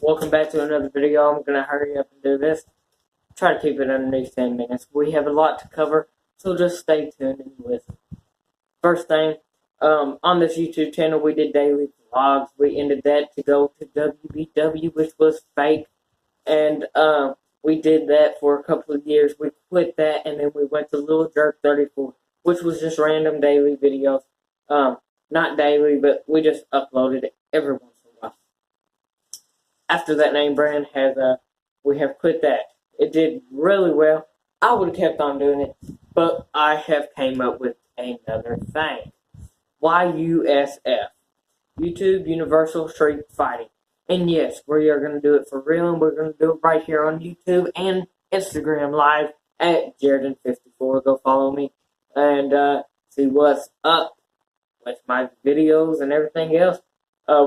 welcome back to another video. I'm going to hurry up and do this. Try to keep it underneath 10 minutes. We have a lot to cover, so just stay tuned and listen. First thing, on this YouTube channel, we did daily vlogs. We ended that to go to WBW, which was fake, and we did that for a couple of years. We quit that, and then we went to Little Jerk 34, which was just random daily videos. Not daily, but we just uploaded it every once in a while. After that name brand we have quit that. It did really well. I would have kept on doing it, but I have came up with another thing. YUSF, YouTube Universal Street Fighting. And yes, we are going to do it for real, and we're going to do it right here on YouTube and Instagram Live at Jaredon54. Go follow me and see what's up with my videos and everything else.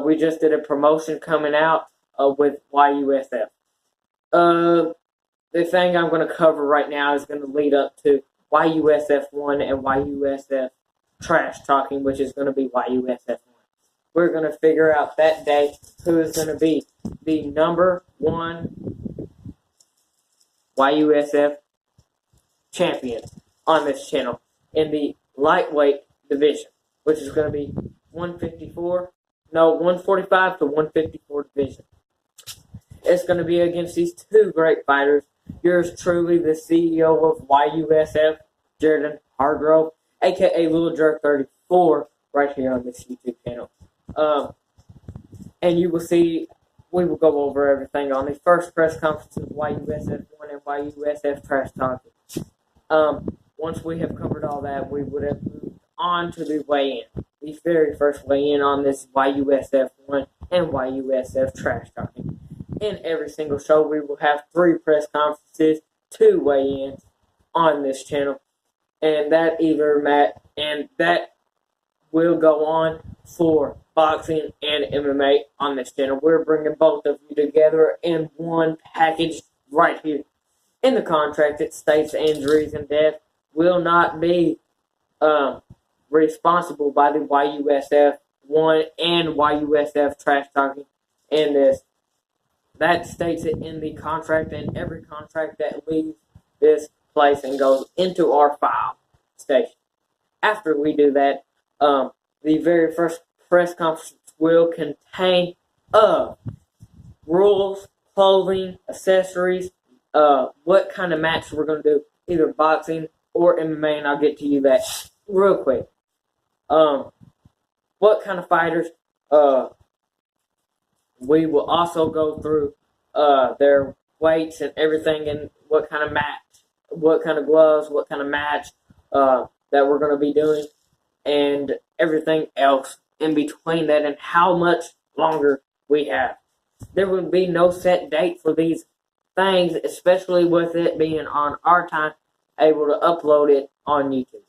We just did a promotion coming out with YUSF. The thing I'm going to cover right now is going to lead up to YUSF1 and YUSF Trash Talking, which is going to be YUSF1. We're going to figure out that day who is going to be the number one YUSF champion on this channel in the lightweight division, which is going to be 145 to 154 division. It's going to be against these two great fighters. Yours truly, the CEO of YUSF, Jaredon Hargrove, aka Little Jerk 34, right here on this YouTube channel. And you will see, we will go over everything on the first press conference of YUSF1 and YUSF Trash Talking. Once we have covered all that, we would have moved on to the weigh-in. The very first weigh-in on this YUSF1 and YUSF Trash Talking. In every single show, we will have 3 press conferences, 2 weigh-ins on this channel, and that will go on for boxing and MMA on this channel. We're bringing both of you together in one package right here. In the contract, it states injuries and death will not be responsible by the YUSF1 and YUSF Trash Talking in this. That states it in the contract, and every contract that leaves this place and goes into our file station. After we do that, the very first press conference will contain rules, clothing, accessories, what kind of match we're going to do, either boxing or MMA, and I'll get to you that real quick. What kind of fighters, we will also go through their weights and everything, and what kind of match, what kind of gloves, what kind of match that we're going to be doing, and everything else in between that, and how much longer we have. There will be no set date for these things, especially with it being on our time, able to upload it on YouTube.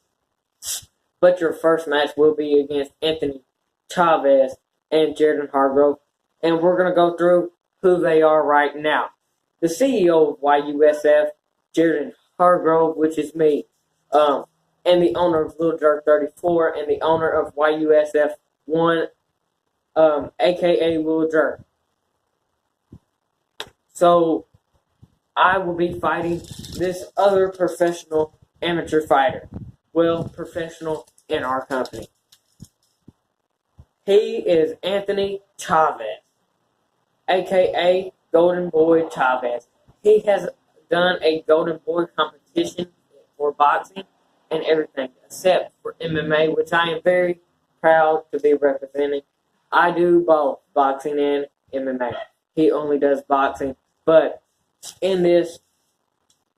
But your first match will be against Anthony Chavez and Jaredon Hargrove, and we're going to go through who they are right now. The CEO of YUSF, Jaredon Hargrove, which is me, and the owner of Little Jerk 34, and the owner of YUSF1, aka Little Jerk. So, I will be fighting this other professional amateur fighter. Well, professional in our company. He is Anthony Chavez, aka Golden Boy Chavez. He has done a Golden Boy competition for boxing and everything, except for MMA, which I am very proud to be representing. I do both boxing and MMA. He only does boxing, but in this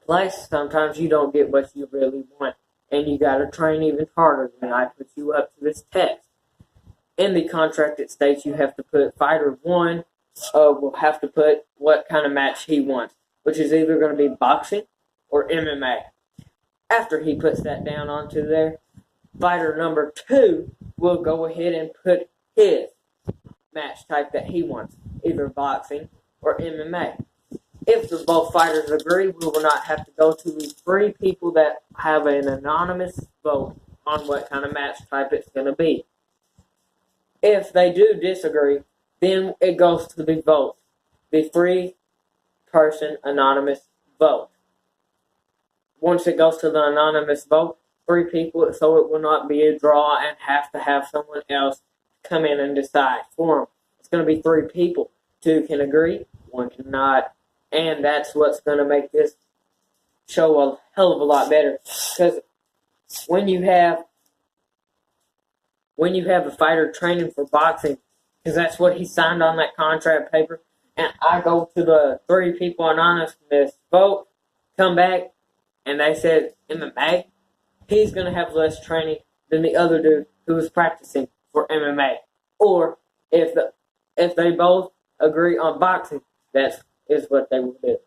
place, sometimes you don't get what you really want, and you got to train even harder than I put you up to this test. In the contract, it states you have to put fighter 1 will have to put what kind of match he wants, which is either going to be boxing or MMA. After he puts that down onto there, fighter number 2 will go ahead and put his match type that he wants, either boxing or MMA. If both fighters agree, we will not have to go to the 3 people that have an anonymous vote on what kind of match type it's going to be. If they do disagree, then it goes to the vote. the 3-person anonymous vote. Once it goes to the anonymous vote, 3 people, so it will not be a draw and have to have someone else come in and decide for them. It's going to be 3 people. 2 can agree, 1 cannot, and that's what's going to make this show a hell of a lot better. Because when you have a fighter training for boxing, because that's what he signed on that contract paper, and I go to the 3 people anonymous vote, come back, and they said MMA, he's going to have less training than the other dude who was practicing for MMA. Or if they both agree on boxing, that is what they will do.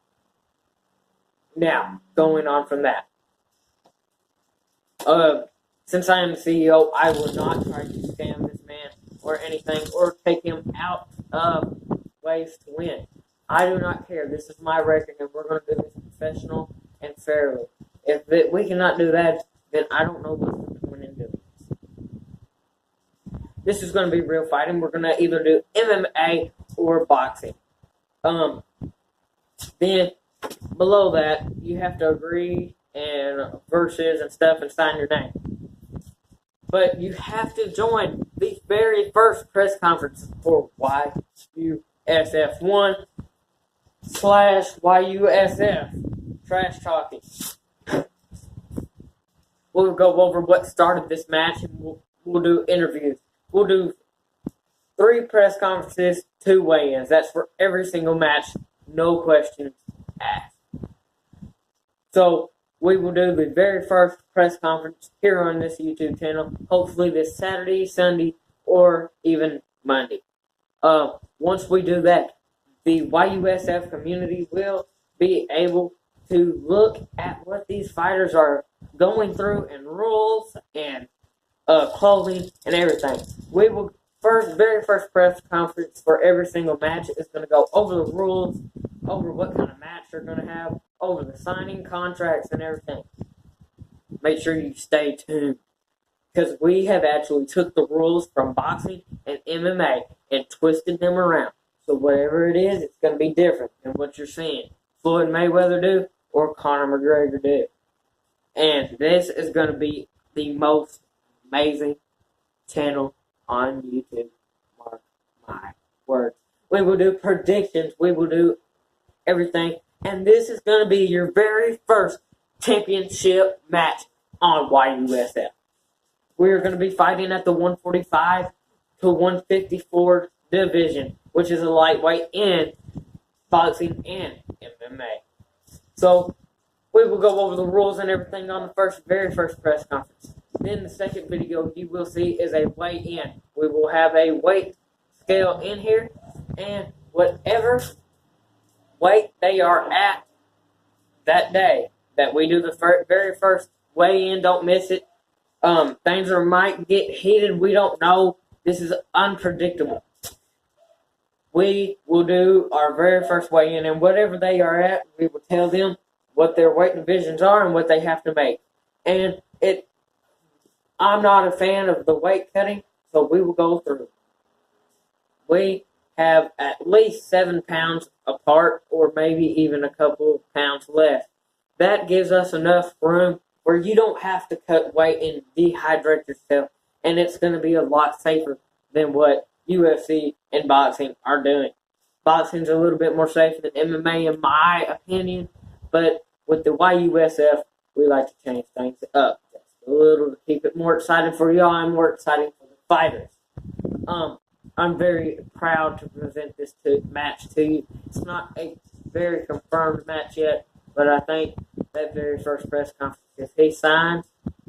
Now, going on from that. Since I am the CEO, I will not try to scam this man or anything or take him out of ways to win. I do not care. This is my record, and we're going to do this professional and fairly. If we cannot do that, then I don't know what's the point in doing this. This is going to be real fighting. We're going to either do MMA or boxing. Then below that, you have to agree and verses and stuff and sign your name. But you have to join the very first press conference for YUSF1/YUSF. Trash talking. We'll go over what started this match, and we'll do interviews. We'll do 3 press conferences, 2 weigh-ins. That's for every single match. No questions asked. So we will do the very first press conference here on this YouTube channel, hopefully this Saturday, Sunday, or even Monday. Once we do that, the YUSF community will be able to look at what these fighters are going through and rules and clothing and everything. We will very first press conference for every single match is going to go over the rules, over what kind of match they're going to have, over the signing contracts and everything. Make sure you stay tuned, because we have actually took the rules from boxing and MMA and twisted them around. So whatever it is, it's going to be different than what you're seeing Floyd Mayweather do or Conor McGregor do. And this is going to be the most amazing channel on YouTube. Mark my words. We will do predictions. We will do everything. And this is going to be your very first championship match on YUSF. We're going to be fighting at the 145 to 154 division, which is a lightweight in boxing and MMA. So we will go over the rules and everything on the very first press conference. Then the second video you will see is a weigh-in. We will have a weight scale in here, and whatever weight they are at that day that we do the very first weigh-in, don't miss it. Things might get heated. We don't know. This is unpredictable. We will do our very first weigh-in, and whatever they are at, we will tell them what their weight divisions are and what they have to make. And I'm not a fan of the weight cutting, so we will go through. We have at least 7 pounds apart, or maybe even a couple of pounds less. That gives us enough room where you don't have to cut weight and dehydrate yourself, and it's going to be a lot safer than what UFC and boxing are doing. Boxing's a little bit more safe than MMA in my opinion, but with the YUSF, we like to change things up just a little to keep it more exciting for y'all and more exciting for the fighters. I'm very proud to present this match to you. It's not a very confirmed match yet, but I think that very first press conference, if he signs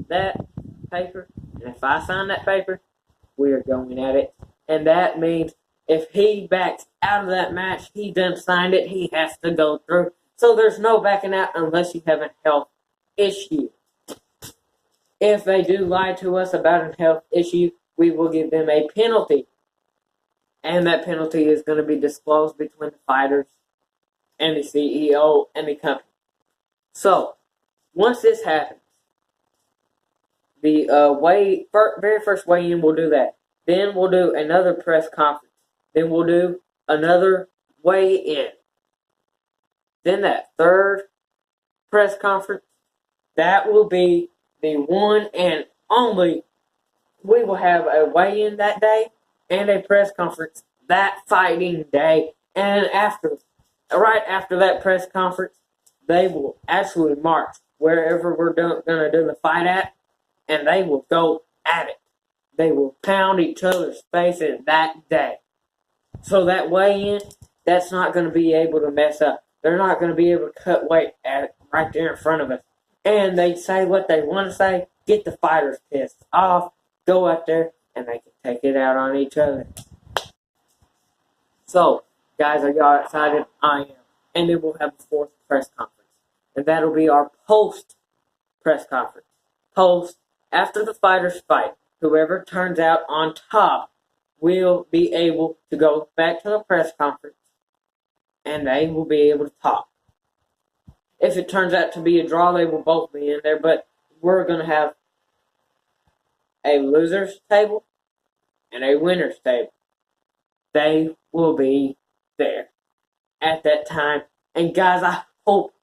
that paper, and if I sign that paper, we are going at it. And that means if he backs out of that match, he done signed it, he has to go through. So there's no backing out unless you have a health issue. If they do lie to us about a health issue, we will give them a penalty. And that penalty is going to be disclosed between the fighters and the CEO and the company. So, once this happens, the very first weigh-in, we'll do that. Then we'll do another press conference. Then we'll do another weigh in. Then that third press conference, that will be the one and only. We will have a weigh-in that day and a press conference that fighting day. And right after that press conference, they will actually march wherever we're going to do the fight at, and they will go at it. They will pound each other's faces that day. So that weigh-in, that's not going to be able to mess up. They're not going to be able to cut weight at it right there in front of us. And they say what they want to say, get the fighters pissed off, go out there, and they can take it out on each other. So, guys, are y'all excited? I am. And then we'll have a fourth press conference. And that'll be our post-press conference. Post, after the fighters fight, whoever turns out on top will be able to go back to the press conference, and they will be able to talk. If it turns out to be a draw, they will both be in there, but we're going to have a loser's table and a winner's table. They will be there at that time. And guys, I hope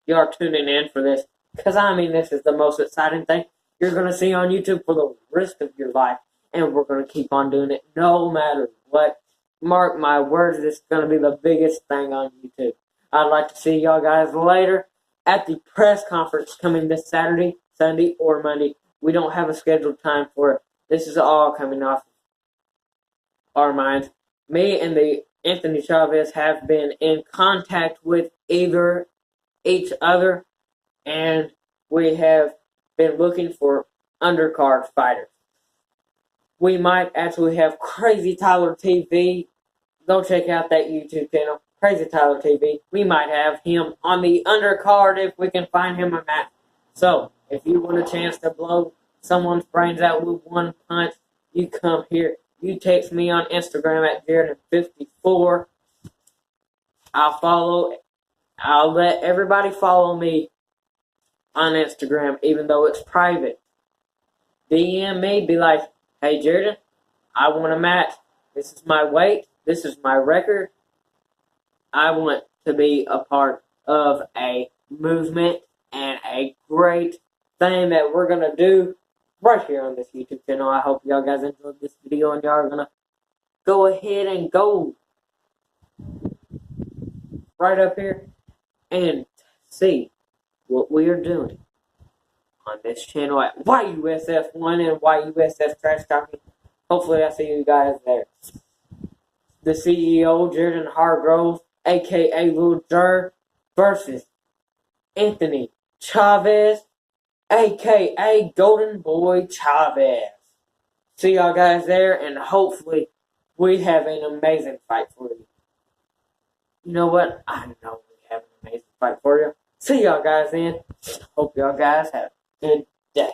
you are tuning in for this, because I mean, this is the most exciting thing you're going to see on YouTube for the rest of your life, and we're going to keep on doing it no matter what. Mark my words, this is going to be the biggest thing on YouTube. I'd like to see y'all guys later at the press conference coming this Saturday, Sunday, or Monday. We don't have a scheduled time for it. This is all coming off our minds. Me and the Anthony Chavez have been in contact with each other, and we have been looking for undercard fighters. We might actually have Crazy Tyler TV. Go check out that YouTube channel, Crazy Tyler TV. We might have him on the undercard if we can find him a match. So, if you want a chance to blow someone's brains out with one punch, you come here. You text me on Instagram at Jared54. I'll let everybody follow me on Instagram, even though it's private. DM me, be like, hey Jared, I want a match. This is my weight. This is my record. I want to be a part of a movement and a great thing that we're going to do right here on this YouTube channel. I hope y'all guys enjoyed this video, and y'all are going to go ahead and go right up here and see what we are doing on this channel at YUSF1 and YUSF Trash Talking. Hopefully I see you guys there. The CEO, Jordan Hargrove, a.k.a. Lil Jer, versus Anthony Chavez, a.k.a. Golden Boy Chavez. See y'all guys there, and hopefully we have an amazing fight for you. You know what? I know we have an amazing fight for you. See y'all guys then. Hope y'all guys have a good day.